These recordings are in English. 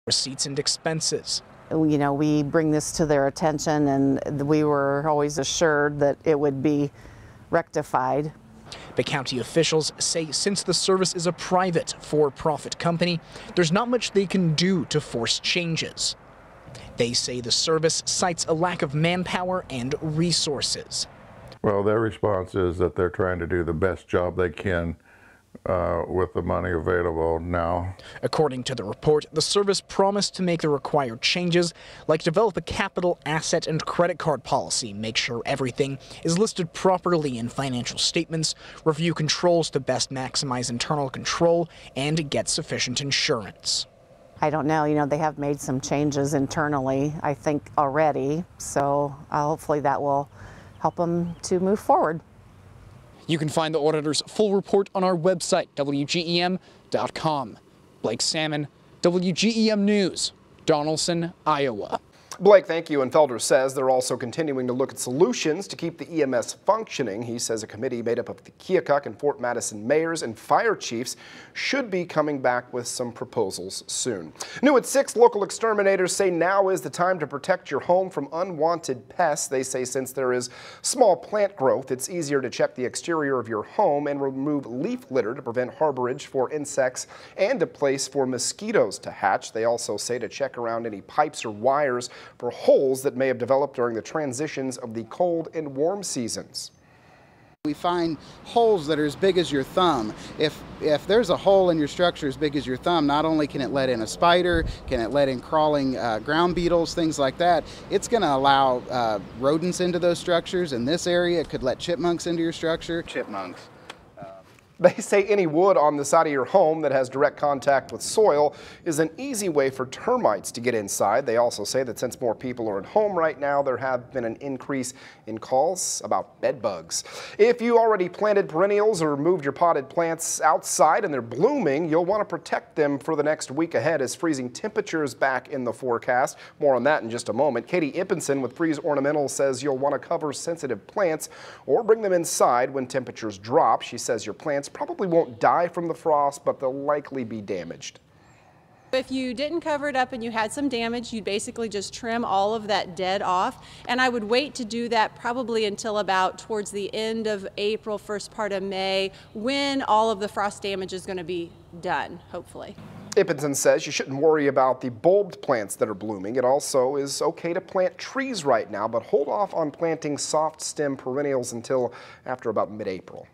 receipts and expenses. You know, we bring this to their attention, and we were always assured that it would be rectified. But county officials say since the service is a private for-profit company, there's not much they can do to force changes. They say the service cites a lack of manpower and resources. Well, their response is that they're trying to do the best job they can with the money available now. According to the report, the service promised to make the required changes, like develop a capital asset and credit card policy, make sure everything is listed properly in financial statements, review controls to best maximize internal control, and get sufficient insurance. I don't know, you know, they have made some changes internally, I think, already, so hopefully that will help them to move forward. You can find the auditor's full report on our website, WGEM.com. Blake Salmon, WGEM News, Donaldson, Iowa. Blake, thank you. And Felder says they're also continuing to look at solutions to keep the EMS functioning. He says a committee made up of the Keokuk and Fort Madison mayors and fire chiefs should be coming back with some proposals soon. New at 6, local exterminators say now is the time to protect your home from unwanted pests. They say since there is small plant growth, it's easier to check the exterior of your home and remove leaf litter to prevent harborage for insects and a place for mosquitoes to hatch. They also say to check around any pipes or wires for holes that may have developed during the transitions of the cold and warm seasons. We find holes that are as big as your thumb. If there's a hole in your structure as big as your thumb, not only can it let in a spider, can it let in crawling ground beetles, things like that, it's going to allow rodents into those structures. In this area, it could let chipmunks into your structure. Chipmunks. They say any wood on the side of your home that has direct contact with soil is an easy way for termites to get inside. They also say that since more people are at home right now, there have been an increase in calls about bed bugs. If you already planted perennials or moved your potted plants outside and they're blooming, you'll want to protect them for the next week ahead as freezing temperatures back in the forecast. More on that in just a moment. Katie Ippinson with Freeze Ornamentals says you'll want to cover sensitive plants or bring them inside when temperatures drop. She says your plants probably won't die from the frost, but they'll likely be damaged. If you didn't cover it up and you had some damage, you'd basically just trim all of that dead off. And I would wait to do that probably until about towards the end of April, first part of May, when all of the frost damage is going to be done, hopefully. Ippinson says you shouldn't worry about the bulbed plants that are blooming. It also is okay to plant trees right now, but hold off on planting soft stem perennials until after about mid-April.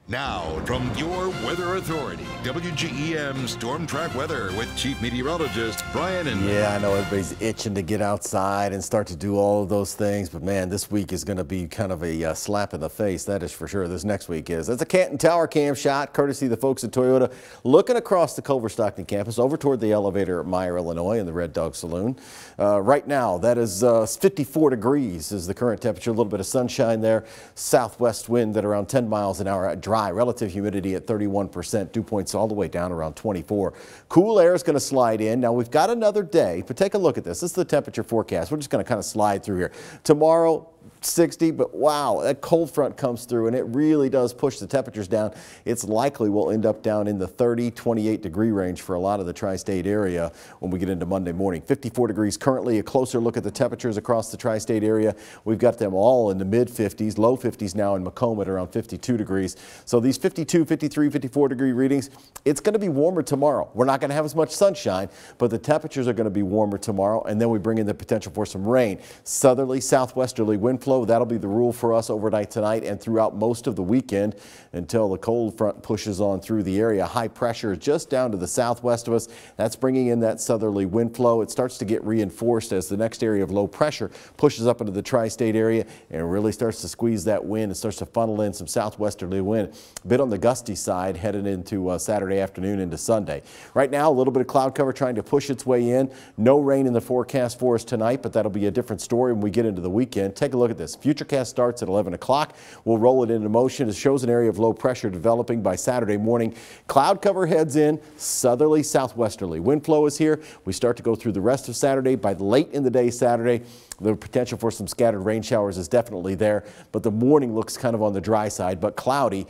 Now, from your weather authority, WGEM Storm Track Weather with Chief Meteorologist Brian Inman. Yeah, I know everybody's itching to get outside and start to do all of those things, but man, this week is going to be kind of a slap in the face, that is for sure. This next week is. That's a Canton Tower cam shot, courtesy of the folks at Toyota, looking across the Culver Stockton campus over toward the elevator at Meyer, Illinois, and the Red Dog Saloon. Right now, that is 54 degrees is the current temperature, a little bit of sunshine there, southwest wind at around 10 miles an hour, dry. Relative humidity at 31%, dew points all the way down around 24. Cool air is going to slide in. Now we've got another day, but take a look at this. This is the temperature forecast. We're just going to kind of slide through here. Tomorrow, 60, but wow, that cold front comes through and it really does push the temperatures down. It's likely we'll end up down in the 30, 28 degree range for a lot of the tri-state area when we get into Monday morning. 54 degrees currently. A closer look at the temperatures across the tri-state area. We've got them all in the mid 50s, low 50s now in Macomb at around 52 degrees. So these 52, 53, 54 degree readings, it's going to be warmer tomorrow. We're not going to have as much sunshine, but the temperatures are going to be warmer tomorrow, and then we bring in the potential for some rain. Southerly, southwesterly wind flow. That'll be the rule for us overnight tonight and throughout most of the weekend until the cold front pushes on through the area. High pressure just down to the southwest of us. That's bringing in that southerly wind flow. It starts to get reinforced as the next area of low pressure pushes up into the tri-state area and really starts to squeeze that wind and starts to funnel in some southwesterly wind. A bit on the gusty side headed into Saturday afternoon into Sunday. Right now, a little bit of cloud cover trying to push its way in. No rain in the forecast for us tonight, but that'll be a different story when we get into the weekend. Take a look at the this. Futurecast starts at 11 o'clock. We'll roll it into motion. It shows an area of low pressure developing by Saturday morning. Cloud cover heads in, southerly, southwesterly. Wind flow is here. We start to go through the rest of Saturday. By late in the day Saturday, the potential for some scattered rain showers is definitely there, but the morning looks kind of on the dry side, but cloudy.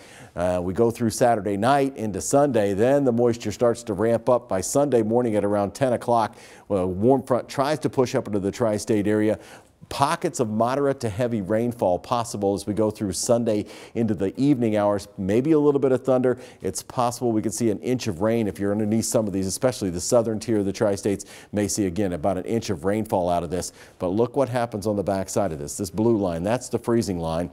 We go through Saturday night into Sunday, then the moisture starts to ramp up by Sunday morning at around 10 o'clock. Well, a warm front tries to push up into the tri-state area. Pockets of moderate to heavy rainfall possible as we go through Sunday into the evening hours. Maybe a little bit of thunder. It's possible we could see 1 inch of rain if you're underneath some of these, especially the southern tier of the tri-states may see again about 1 inch of rainfall out of this. But look what happens on the back side of this. This blue line, that's the freezing line.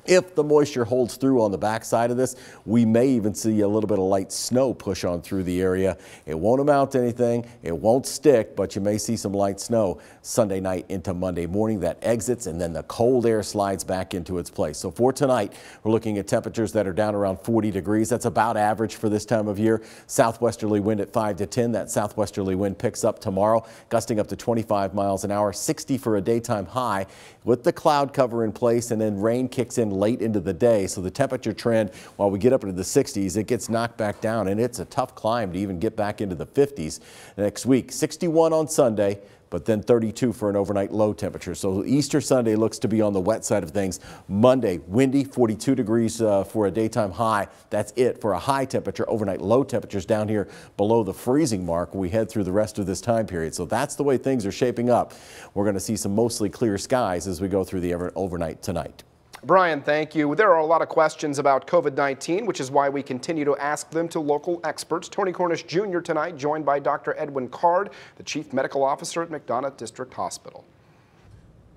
If the moisture holds through on the backside of this, we may even see a little bit of light snow push on through the area. It won't amount to anything. It won't stick, but you may see some light snow Sunday night into Monday morning. That exits, and then the cold air slides back into its place. So for tonight, we're looking at temperatures that are down around 40 degrees. That's about average for this time of year. Southwesterly wind at 5 to 10. That southwesterly wind picks up tomorrow, gusting up to 25 miles an hour, 60 for a daytime high with the cloud cover in place, and then rain kicks in late into the day. So the temperature trend, while we get up into the 60s, it gets knocked back down, and it's a tough climb to even get back into the 50s next week. 61 on Sunday, but then 32 for an overnight low temperature. So Easter Sunday looks to be on the wet side of things. Monday, windy, 42 degrees for a daytime high. That's it for a high temperature. Overnight low temperatures down here below the freezing mark when we head through the rest of this time period. So that's the way things are shaping up. We're going to see some mostly clear skies as we go through the overnight tonight. Brian, thank you. There are a lot of questions about COVID-19, which is why we continue to ask them to local experts. Tony Cornish Jr. tonight, joined by Dr. Edwin Card, the Chief Medical Officer at McDonough District Hospital.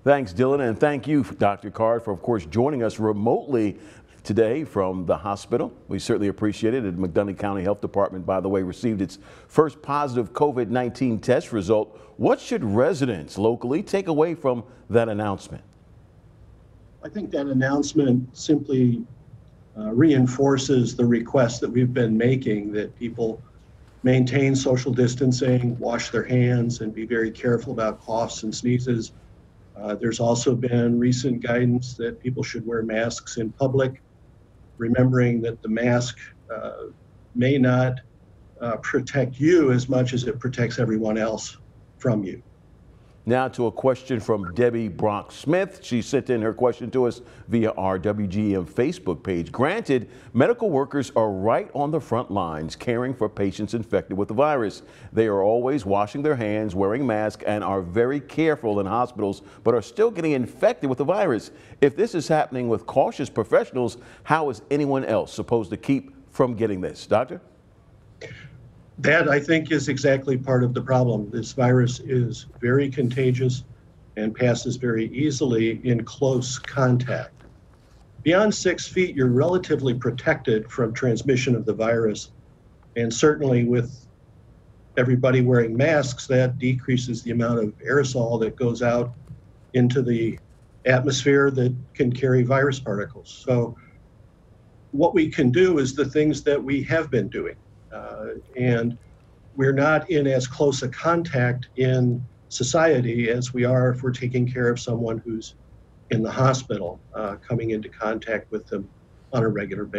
Thanks, Dylan, and thank you, Dr. Card, for, of course, joining us remotely today from the hospital. We certainly appreciate it. The McDonough County Health Department, by the way, received its first positive COVID-19 test result. What should residents locally take away from that announcement? I think that announcement simply reinforces the request that we've been making, that people maintain social distancing, wash their hands, and be very careful about coughs and sneezes. There's also been recent guidance that people should wear masks in public, remembering that the mask may not protect you as much as it protects everyone else from you. Now to a question from Debbie Brock-Smith. She sent in her question to us via our WGEM Facebook page. Granted, medical workers are right on the front lines caring for patients infected with the virus. They are always washing their hands, wearing masks, and are very careful in hospitals, but are still getting infected with the virus. If this is happening with cautious professionals, how is anyone else supposed to keep from getting this? Doctor? That, I think, is exactly part of the problem. This virus is very contagious and passes very easily in close contact. Beyond 6 feet, you're relatively protected from transmission of the virus. And certainly with everybody wearing masks, that decreases the amount of aerosol that goes out into the atmosphere that can carry virus particles. So what we can do is the things that we have been doing. And we're not in as close a contact in society as we are if we're taking care of someone who's in the hospital, coming into contact with them on a regular basis.